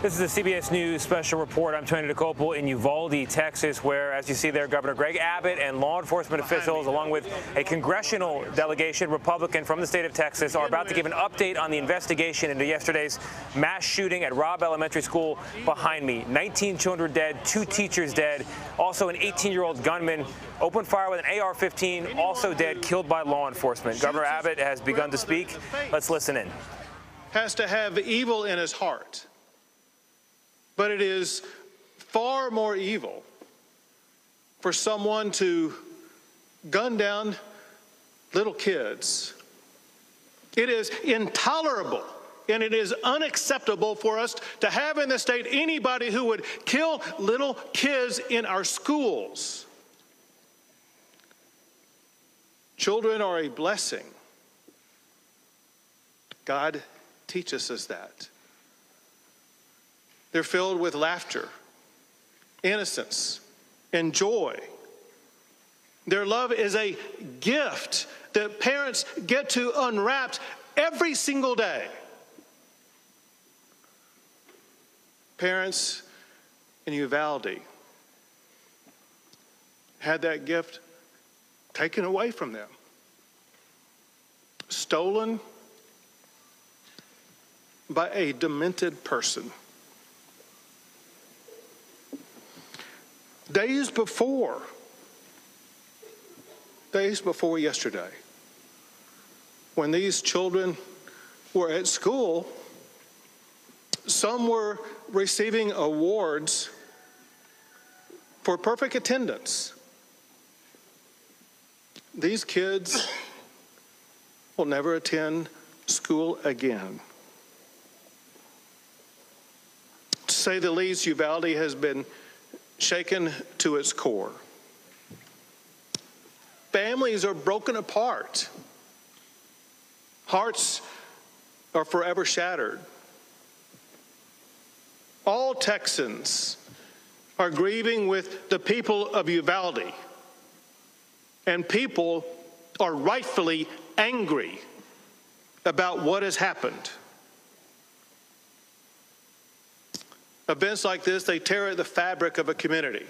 This is a CBS News Special Report. I'm Tony Dokoupil in Uvalde, Texas, where, as you see there, Governor Greg Abbott and law enforcement officials, along with a congressional delegation, Republican from the state of Texas, are about to give an update on the investigation into yesterday's mass shooting at Robb Elementary School behind me. 19 children dead, 2 teachers dead, also an 18-year-old gunman opened fire with an AR-15, also dead, killed by law enforcement. Governor Abbott has begun to speak. Let's listen in. Has to have evil in his heart. But it is far more evil for someone to gun down little kids. It is intolerable and it is unacceptable for us to have in the state anybody who would kill little kids in our schools. Children are a blessing. God teaches us that. They're filled with laughter, innocence, and joy. Their love is a gift that parents get to unwrap every single day. Parents in Uvalde had that gift taken away from them, stolen by a demented person. Days before yesterday, when these children were at school, some were receiving awards for perfect attendance. These kids will never attend school again. To say the least, Uvalde has been shaken to its core. Families are broken apart. Hearts are forever shattered. All Texans are grieving with the people of Uvalde, and people are rightfully angry about what has happened. Events like this, they tear at the fabric of a community.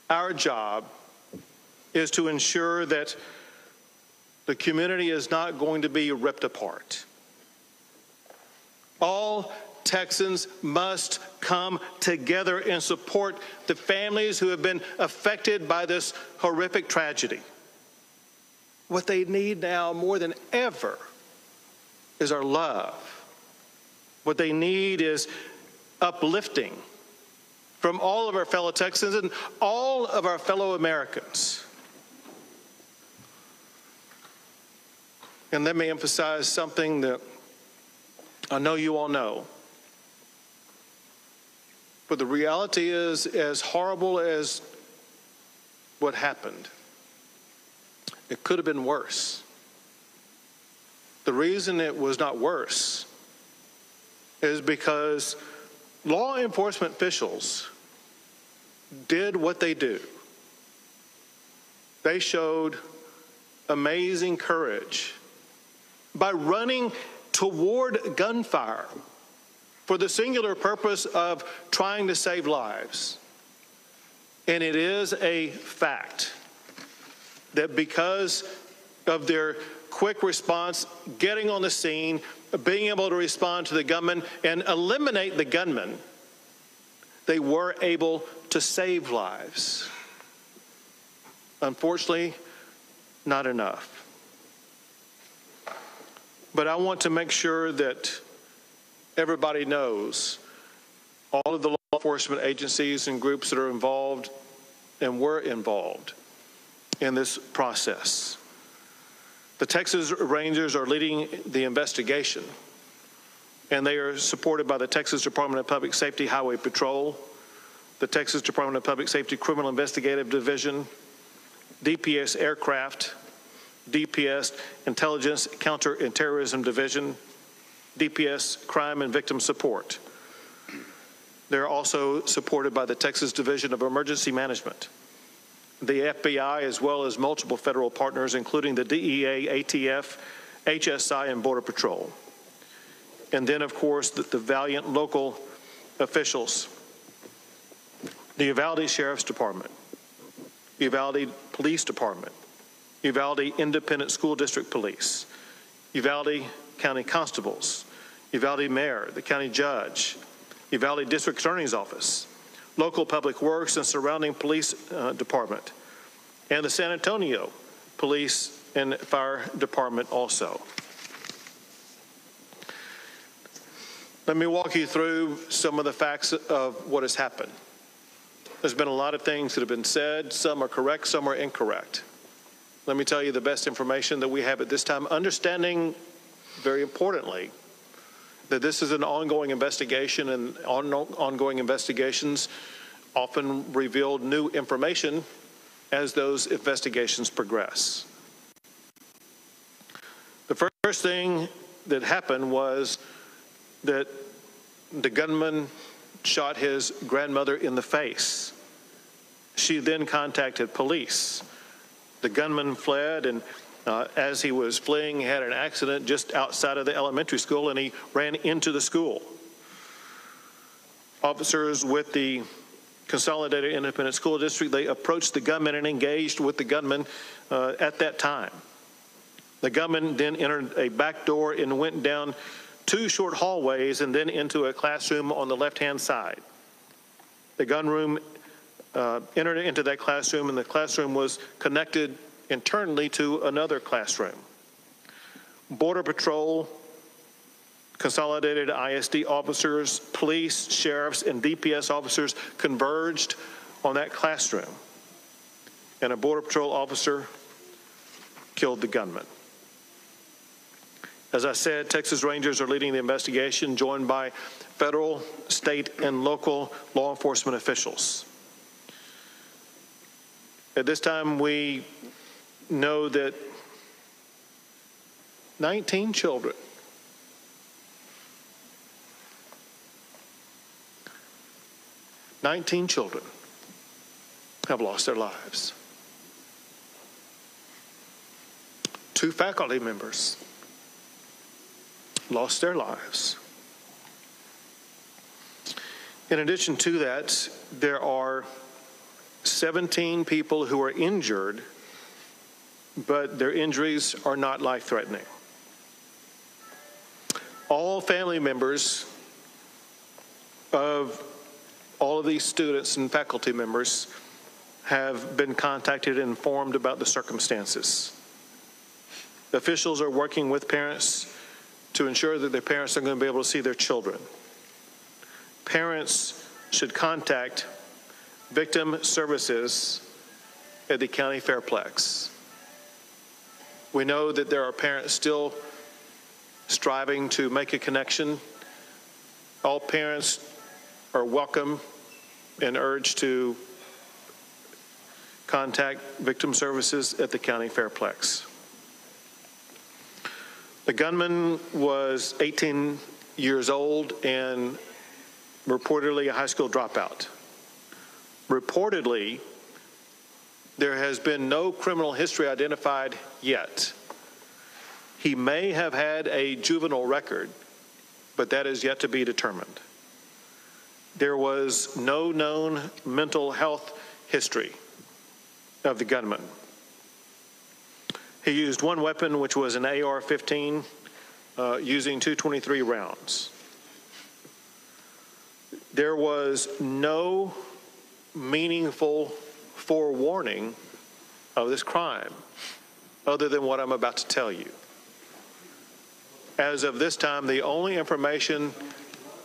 Our job is to ensure that the community is not going to be ripped apart. All Texans must come together and support the families who have been affected by this horrific tragedy. What they need now more than ever is our love. What they need is uplifting from all of our fellow Texans and all of our fellow Americans. And let me emphasize something that I know you all know. But the reality is, as horrible as what happened, it could have been worse. The reason it was not worse is because law enforcement officials did what they do. They showed amazing courage by running toward gunfire for the singular purpose of trying to save lives. And it is a fact that because of their quick response, getting on the scene, being able to respond to the gunman and eliminate the gunman, they were able to save lives. Unfortunately, not enough. But I want to make sure that everybody knows, all of the law enforcement agencies and groups that are involved and were involved in this process. The Texas Rangers are leading the investigation, and they are supported by the Texas Department of Public Safety Highway Patrol, the Texas Department of Public Safety Criminal Investigative Division, DPS Aircraft, DPS Intelligence Counter and Terrorism Division, DPS Crime and Victim Support. They're also supported by the Texas Division of Emergency Management, the FBI, as well as multiple federal partners, including the DEA, ATF, HSI, and Border Patrol. and then, of course, the valiant local officials. The Uvalde Sheriff's Department, Uvalde Police Department, Uvalde Independent School District Police, Uvalde County Constables, Uvalde Mayor, the County Judge, Uvalde District Attorney's Office, local Public Works and surrounding police department, and the San Antonio Police and Fire Department also. Let me walk you through some of the facts of what has happened. There's been a lot of things that have been said. Some are correct, some are incorrect. Let me tell you the best information that we have at this time, understanding, very importantly, that this is an ongoing investigation, and ongoing investigations often reveal new information as those investigations progress. The first thing that happened was that the gunman shot his grandmother in the face. She then contacted police. The gunman fled, and as he was fleeing, he had an accident just outside of the elementary school, and he ran into the school. Officers with the Consolidated Independent School District, they approached the gunman and engaged with the gunman at that time. The gunman then entered a back door and went down 2 short hallways and then into a classroom on the left-hand side. The gunman entered into that classroom, and the classroom was connected internally to another classroom. Border Patrol, Consolidated ISD officers, police, sheriffs, and DPS officers converged on that classroom, and a Border Patrol officer killed the gunman. As I said, Texas Rangers are leading the investigation, joined by federal, state, and local law enforcement officials. At this time, we know that 19 children have lost their lives. 2 faculty members lost their lives. In addition to that, there are 17 people who are injured, but their injuries are not life-threatening. All family members of all of these students and faculty members have been contacted and informed about the circumstances. Officials are working with parents to ensure that their parents are going to be able to see their children. Parents should contact victim services at the county fairplex. We know that there are parents still striving to make a connection. All parents are welcome and urged to contact victim services at the county fairplex. The gunman was 18 years old and reportedly a high school dropout. Reportedly, there has been no criminal history identified yet. He may have had a juvenile record, but that is yet to be determined. There was no known mental health history of the gunman. He used one weapon, which was an AR-15, using 223 rounds. There was no meaningful forewarning of this crime other than what I'm about to tell you. As of this time, the only information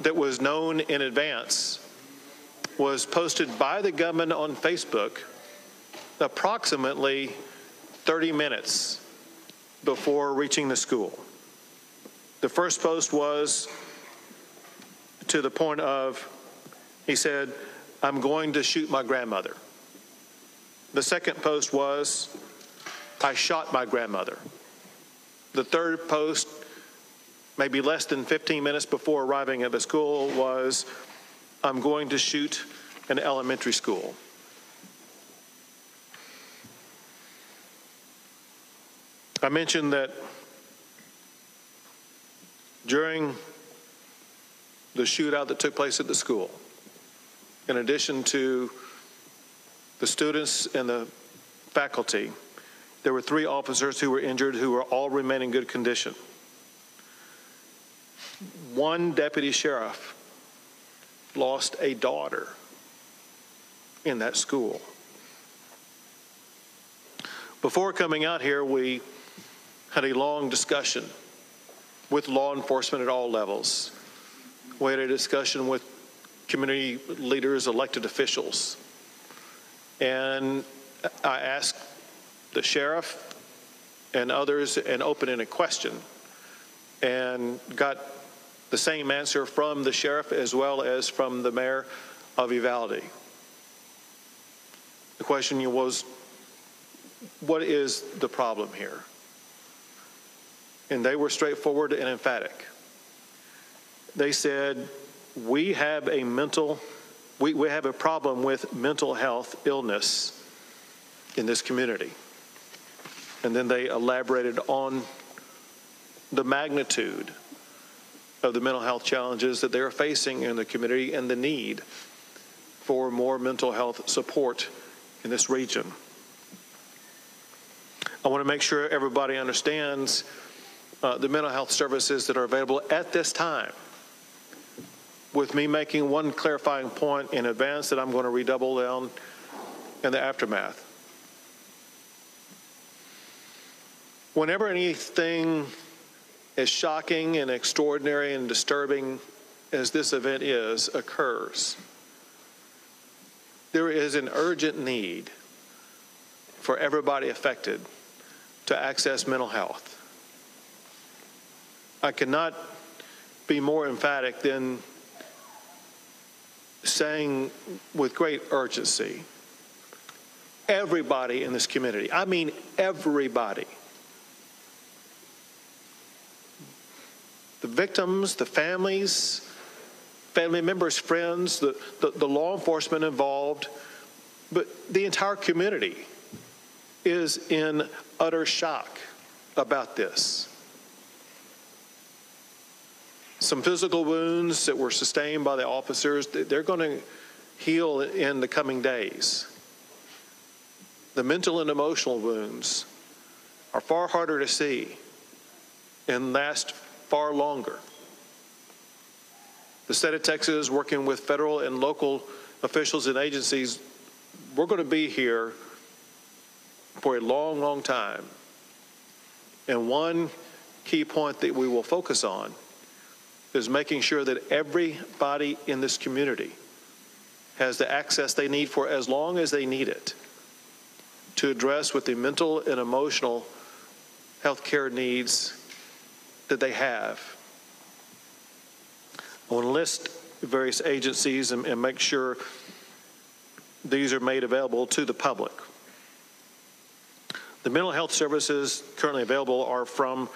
that was known in advance was posted by the gunman on Facebook approximately 30 minutes before reaching the school. The first post was to the point of, he said, "I'm going to shoot my grandmother." The second post was, "I shot my grandmother." The third post, maybe less than 15 minutes before arriving at the school, was, "I'm going to shoot an elementary school." I mentioned that during the shootout that took place at the school, in addition to the students and the faculty, there were 3 officers who were injured who were all remain in good condition. 1 deputy sheriff lost a daughter in that school. Before coming out here, we had a long discussion with law enforcement at all levels. We had a discussion with community leaders, elected officials. And I asked the sheriff and others an open-ended question and got the same answer from the sheriff as well as from the mayor of Uvalde. The question was, what is the problem here? And they were straightforward and emphatic. They said, we have a problem with mental health illness in this community. And then they elaborated on the magnitude of the mental health challenges that they are facing in the community and the need for more mental health support in this region. I want to make sure everybody understands the mental health services that are available at this time, with me making one clarifying point in advance that I'm going to redouble down in the aftermath. Whenever anything as shocking and extraordinary and disturbing as this event occurs, there is an urgent need for everybody affected to access mental health. I cannot be more emphatic than saying with great urgency, everybody in this community, I mean everybody, the victims, the families, family members, friends, the law enforcement involved, but the entire community is in utter shock about this. Some physical wounds that were sustained by the officers, they're going to heal in the coming days. The mental and emotional wounds are far harder to see and last far longer. The state of Texas, working with federal and local officials and agencies, we're going to be here for a long, long time. And one key point that we will focus on is making sure that everybody in this community has the access they need for as long as they need it to address with the mental and emotional health care needs that they have. I want to list various agencies and make sure these are made available to the public. The mental health services currently available are from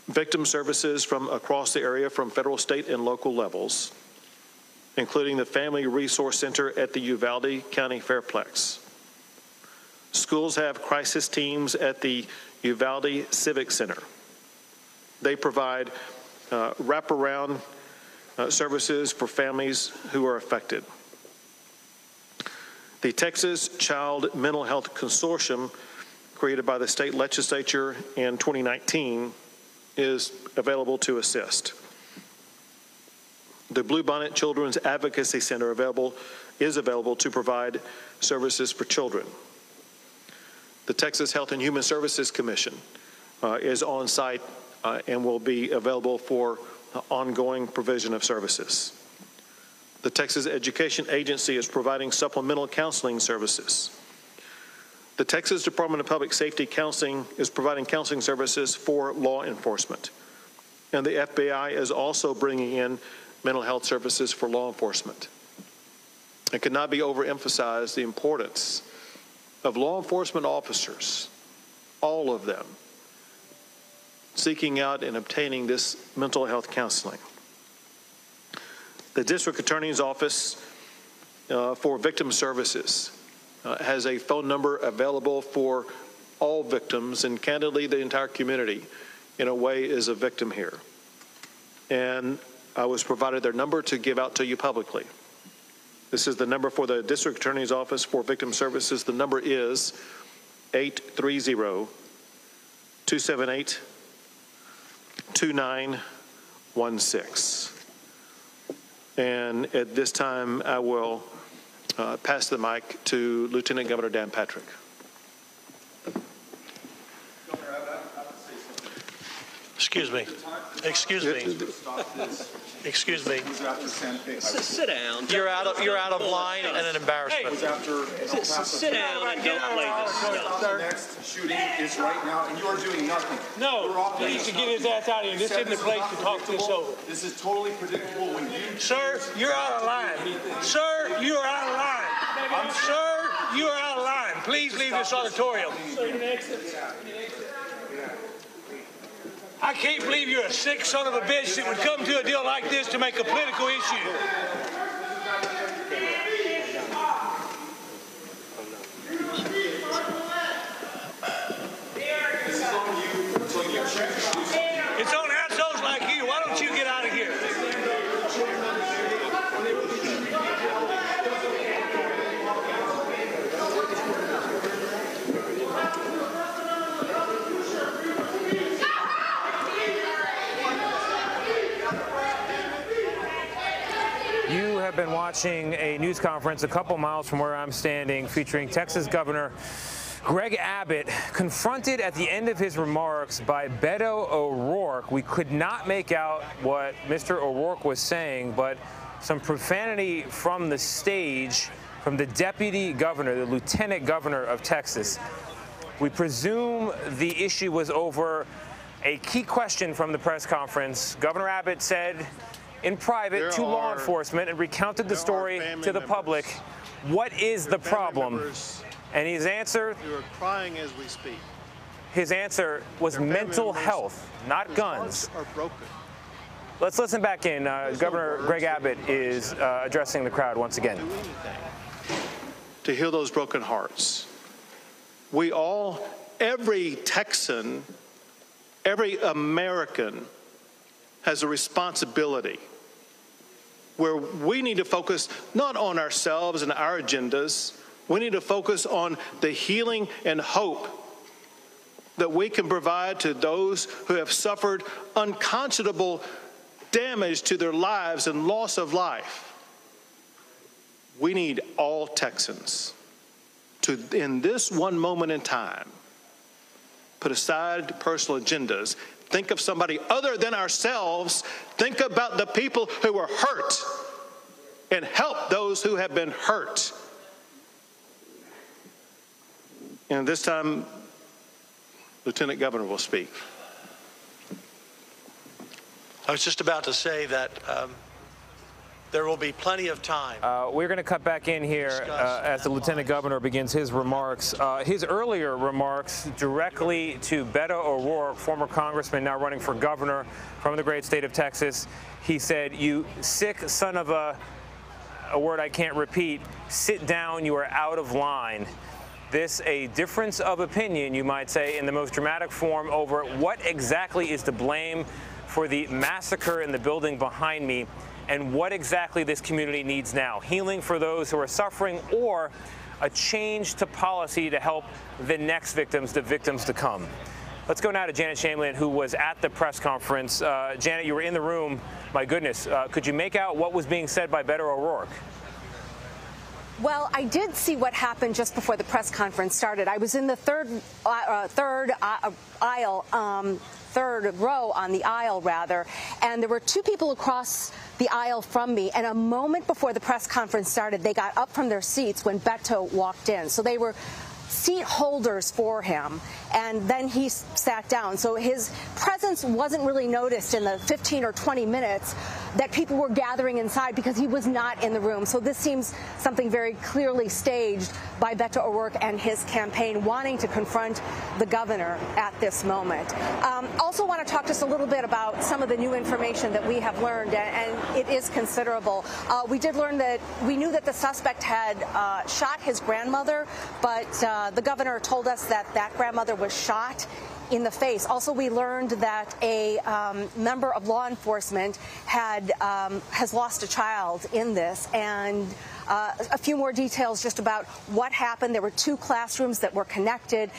victim services from across the area from federal, state, and local levels, including the Family Resource Center at the Uvalde County Fairplex. Schools have crisis teams at the Uvalde Civic Center. They provide wraparound services for families who are affected. The Texas Child Mental Health Consortium, created by the state legislature in 2019, is available to assist. The Bluebonnet Children's Advocacy Center is available to provide services for children. The Texas Health and Human Services Commission is on site and will be available for ongoing provision of services. The Texas Education Agency is providing supplemental counseling services. The Texas Department of Public Safety Counseling is providing counseling services for law enforcement. And the FBI is also bringing in mental health services for law enforcement. It cannot be overemphasized the importance of law enforcement officers, all of them, seeking out and obtaining this mental health counseling. The District Attorney's Office for Victim Services has a phone number available for all victims, and candidly, the entire community, in a way, is a victim here. And I was provided their number to give out to you publicly. This is the number for the District Attorney's Office for Victim Services. The number is 830-278-2916. And at this time, I will pass the mic to Lieutenant Governor Dan Patrick. Excuse me. Excuse me. Excuse me. Sit down. You're out of line and an embarrassment. Hey, sit down and don't play this stuff. The next shooting is right now, and you are doing nothing. No, he needs to get his ass out of here. This isn't the place to talk this over. This is totally predictable when you... Sir, you're out of line. Sir, you are out of line. Sir, you are out of line. Please leave this auditorium. I can't believe you're a sick son of a bitch that would come to a deal like this to make a political issue. It's on assholes like you. Why don't you get out of here? You have been watching a news conference a couple miles from where I'm standing featuring Texas Governor Greg Abbott, confronted at the end of his remarks by Beto O'Rourke. We could not make out what Mr. O'Rourke was saying, but some profanity from the stage from the deputy governor, the lieutenant governor of Texas. We presume the issue was over a key question from the press conference. Governor Abbott said in private to law enforcement and recounted the story to the public. What is the problem? And his answer, You are crying as we speak. his answer was mental health, not guns. Hearts are broken. Let's listen back in. Governor Greg Abbott is addressing the crowd once again. Do anything to heal those broken hearts. We all, every Texan, every American has a responsibility where we need to focus not on ourselves and our agendas. We need to focus on the healing and hope that we can provide to those who have suffered unconscionable damage to their lives and loss of life. We need all Texans to, in this one moment in time, put aside personal agendas, think of somebody other than ourselves, think about the people who were hurt, and help those who have been hurt. And this time, Lieutenant Governor will speak. I was just about to say that there will be plenty of time. We're going to cut back in here as the Lieutenant Governor begins his remarks. His earlier remarks directly to Beto O'Rourke, former congressman now running for governor from the great state of Texas. He said, "You sick son of a word I can't repeat, sit down, you are out of line." This a difference of opinion, you might say, in the most dramatic form over what exactly is to blame for the massacre in the building behind me and what exactly this community needs now. Healing for those who are suffering or a change to policy to help the next victims, the victims to come. Let's go now to Janet Chamberlain, who was at the press conference. Janet, you were in the room. My goodness, could you make out what was being said by Beto O'Rourke? Well, I did see what happened just before the press conference started. I was in the third row on the aisle, rather, and there were two people across the aisle from me, and a moment before the press conference started, they got up from their seats when Beto walked in. So they were seat holders for him, and then he sat down. So his presence wasn't really noticed in the 15 or 20 minutes that people were gathering inside because he was not in the room. So this seems something very clearly staged by Beto O'Rourke and his campaign wanting to confront the governor at this moment. Also want to talk just a little bit about some of the new information that we have learned, and it is considerable. We did learn that we knew that the suspect had shot his grandmother, but the governor told us that that grandmother was shot in the face. Also, we learned that a member of law enforcement has lost a child in this, and a few more details just about what happened. There were 2 classrooms that were connected.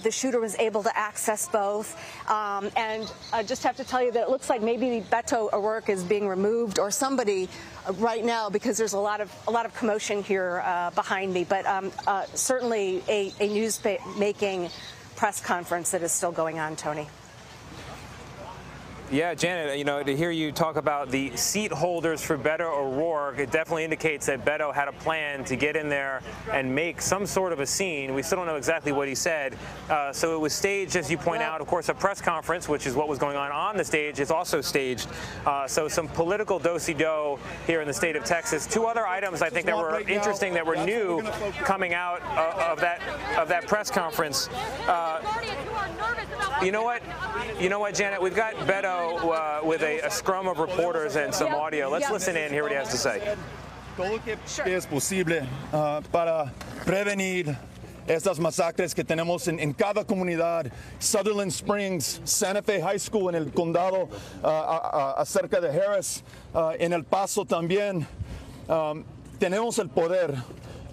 The shooter was able to access both. And I just have to tell you that it looks like maybe Beto O'Rourke is being removed, or somebody right now, because there's a lot of commotion here behind me. But certainly a news-making press conference that is still going on, Tony. Yeah, Janet, you know, to hear you talk about the seat holders for Beto O'Rourke, it definitely indicates that Beto had a plan to get in there and make some sort of a scene. We still don't know exactly what he said. So it was staged, as you point out. Of course, a press conference, which is what was going on the stage, is also staged. So some political do-si-do here in the state of Texas. 2 other items I think that were interesting, that were new coming out of that press conference. You know what, Janet? We've got Beto with a scrum of reporters and some audio. Let's listen in, hear what he has to say. Todo lo que es posible para prevenir estas masacres que tenemos en cada comunidad. Sutherland Springs, Santa Fe High School en el condado, acerca de Harris, en El Paso también. Tenemos el poder,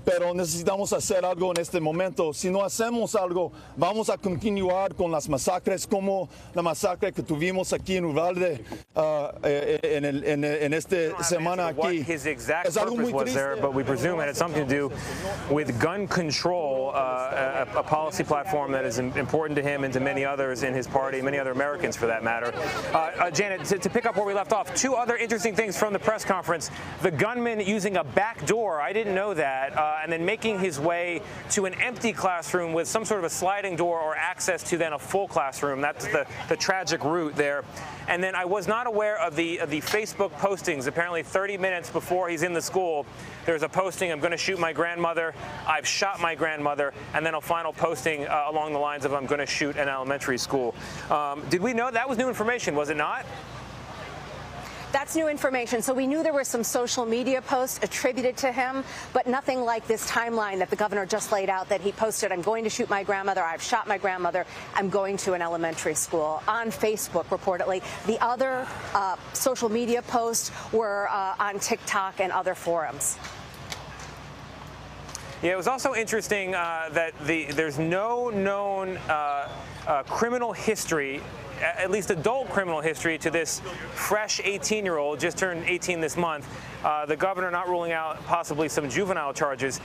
pero necesitamos hacer algo en este momento. Si no hacemos algo, vamos a continuar con las masacres, como la masacre que tuvimos aquí en Uvalde en esta semana aquí. What his exact purpose was there, but we presume it had something to do with gun control, a policy platform that is important to him and to many others in his party, many other Americans for that matter. Janet, to pick up where we left off, 2 other interesting things from the press conference. The gunman using a back door, I didn't know that. And then making his way to an empty classroom with some sort of a sliding door or access to then a full classroom. That's the tragic route there. And then I was not aware of the Facebook postings. Apparently 30 minutes before he's in the school, there's a posting, I'm going to shoot my grandmother, I've shot my grandmother, and then a final posting along the lines of I'm going to shoot an elementary school. Did we know that was new information, was it not? That's new information. So we knew there were some social media posts attributed to him, but nothing like this timeline that the governor just laid out, that he posted, I'm going to shoot my grandmother, I've shot my grandmother, I'm going to an elementary school, on Facebook reportedly. The other social media posts were on TikTok and other forums. Yeah, it was also interesting that there's no known criminal history, at least adult criminal history, to this fresh 18-year-old, just turned 18 this month. The governor not ruling out possibly some juvenile charges.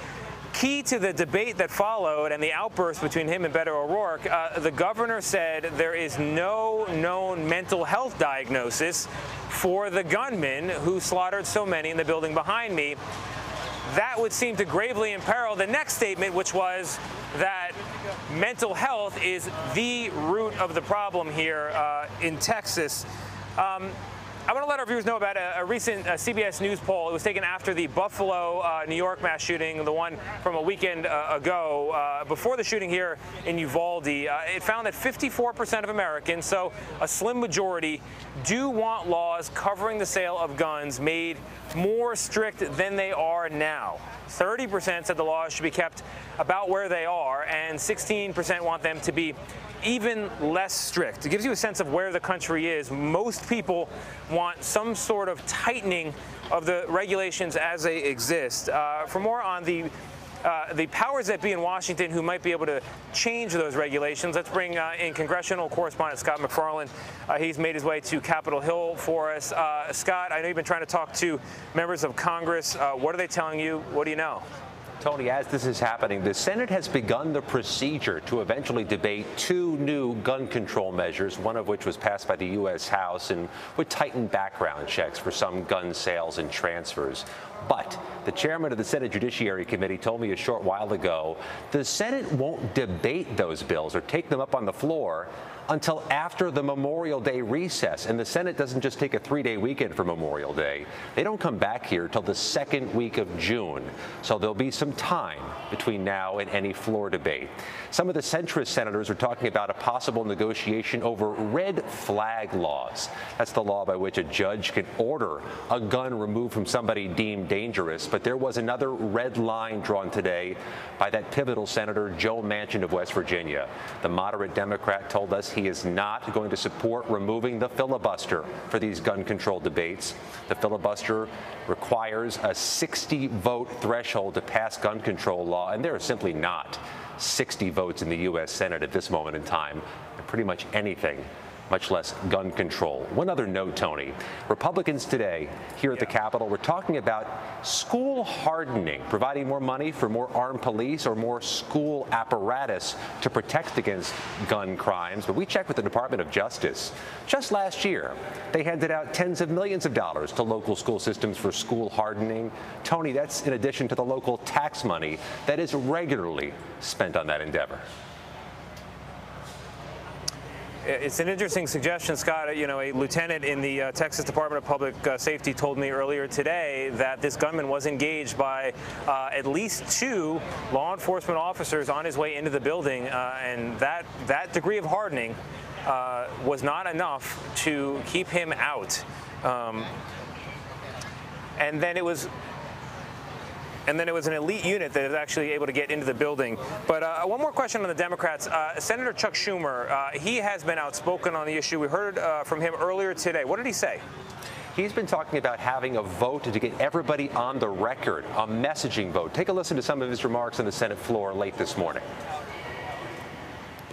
Key to the debate that followed and the outburst between him and Beto O'Rourke, the governor said there is no known mental health diagnosis for the gunman who slaughtered so many in the building behind me. That would seem to gravely imperil the next statement, which was that mental health is the root of the problem here in Texas. I want to let our viewers know about a recent CBS News poll. It was taken after the Buffalo, New York mass shooting, the one from a weekend ago, before the shooting here in Uvalde. It found that 54% of Americans, so a slim majority, do want laws covering the sale of guns made more strict than they are now. 30% said the laws should be kept about where they are, and 16% want them to be even less strict. It gives you a sense of where the country is. Most people want some sort of tightening of the regulations as they exist. For more on the powers that be in Washington who might be able to change those regulations, let's bring in congressional correspondent Scott McFarland. He's made his way to Capitol Hill for us. Scott, I know you've been trying to talk to members of Congress. What are they telling you? What do you know? Tony, as this is happening, the Senate has begun the procedure to eventually debate 2 new gun control measures, one of which was passed by the U.S. House and would tighten background checks for some gun sales and transfers. But the chairman of the Senate Judiciary Committee told me a short while ago the Senate won't debate those bills or take them up on the floor until after the Memorial Day recess. And the Senate doesn't just take a 3-day weekend for Memorial Day. They don't come back here till the second week of June. So there'll be some time between now and any floor debate. Some of the centrist senators are talking about a possible negotiation over red flag laws. That's the law by which a judge can order a gun removed from somebody deemed remain dangerous, but there was another red line drawn today by that pivotal Senator Joe Manchin of West Virginia. The moderate Democrat told us he is not going to support removing the filibuster for these gun control debates. The filibuster requires a 60-vote threshold to pass gun control law, and there are simply not 60 votes in the U.S. Senate at this moment in time, and pretty much anything, much less gun control. One other note, Tony. Republicans today here at the Capitol were talking about school hardening, providing more money for more armed police or more school apparatus to protect against gun crimes. But we checked with the Department of Justice. Just last year, they handed out tens of millions of dollars to local school systems for school hardening. Tony, that's in addition to the local tax money that is regularly spent on that endeavor. It's an interesting suggestion, Scott. You know, a lieutenant in the Texas Department of Public Safety told me earlier today that this gunman was engaged by at least 2 law enforcement officers on his way into the building, and that degree of hardening was not enough to keep him out. And then it was an elite unit that is actually able to get into the building. But one more question on the Democrats. Senator Chuck Schumer, he has been outspoken on the issue. We heard from him earlier today. What did he say? He's been talking about having a vote to get everybody on the record, a messaging vote. Take a listen to some of his remarks on the Senate floor late this morning.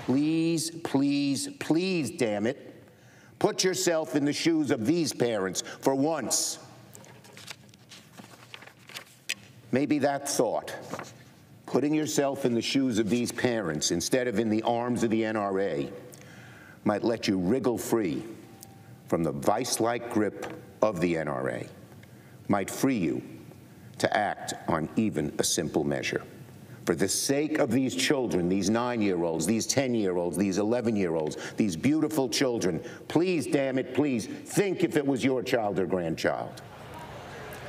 Please, please, please, damn it, put yourself in the shoes of these parents for once. Maybe that thought, putting yourself in the shoes of these parents instead of in the arms of the NRA, might let you wriggle free from the vice-like grip of the NRA, might free you to act on even a simple measure. For the sake of these children, these 9-year-olds, these 10-year-olds, these 11-year-olds, these beautiful children, please, damn it, please, think if it was your child or grandchild.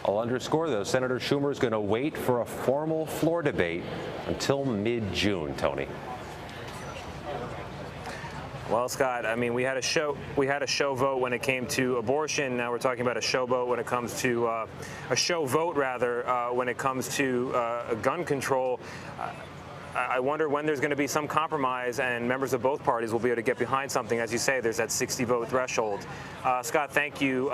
I'll underscore, though, Senator Schumer is going to wait for a formal floor debate until mid-June, Tony. Well, Scott, I mean, we had a show vote when it came to abortion. Now we're talking about a show vote when it comes to a show vote, rather, when it comes to gun control. I wonder when there's going to be some compromise and members of both parties will be able to get behind something. As you say, there's that 60-vote threshold. Scott, thank you.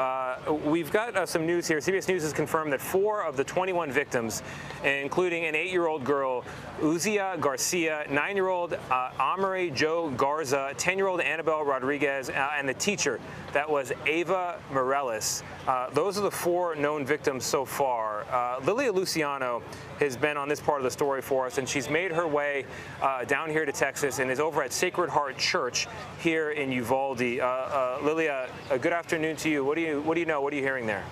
We've got some news here. CBS News has confirmed that 4 of the 21 victims, including an 8-year-old girl, Uzia Garcia, 9-year-old Amory Joe Garza, 10-year-old Annabelle Rodriguez, and the teacher, that was Ava Morales. Those are the 4 known victims so far. Lilia Luciano has been on this part of the story for us, and she's made her way down here to Texas and is over at Sacred Heart Church here in Uvalde. Lilia, good afternoon to you. What do you know? What are you hearing there?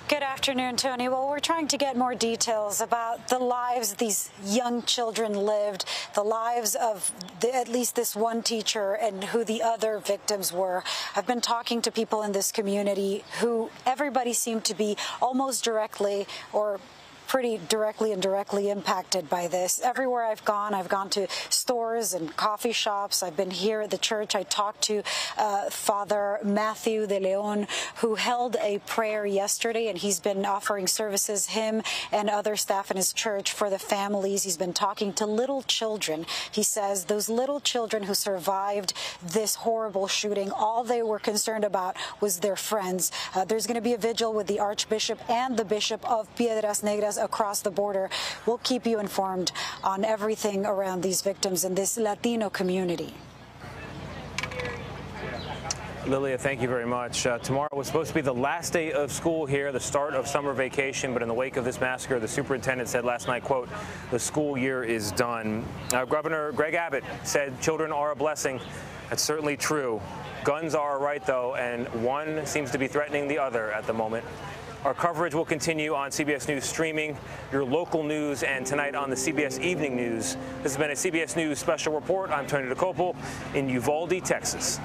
Good afternoon, Tony. Well, we're trying to get more details about the lives these young children lived, the lives of at least this one teacher and who the other victims were. I've been talking to people in this community who everybody seemed to be almost directly or pretty directly and indirectly impacted by this. Everywhere I've gone to stores and coffee shops. I've been here at the church. I talked to Father Matthew de Leon, who held a prayer yesterday, and he's been offering services, him and other staff in his church, for the families. He's been talking to little children. He says those little children who survived this horrible shooting, all they were concerned about was their friends. There's going to be a vigil with the Archbishop and the Bishop of Piedras Negras across the border. We'll keep you informed on everything around these victims in this Latino community. Lilia, thank you very much. Tomorrow was supposed to be the last day of school here, the start of summer vacation, but in the wake of this massacre, the superintendent said last night, quote, "The school year is done." Governor Greg Abbott said children are a blessing. That's certainly true. Guns are a right, though, and one seems to be threatening the other at the moment. Our coverage will continue on CBS News Streaming, your local news, and tonight on the CBS Evening News. This has been a CBS News Special Report. I'm Tony Dokoupil in Uvalde, Texas.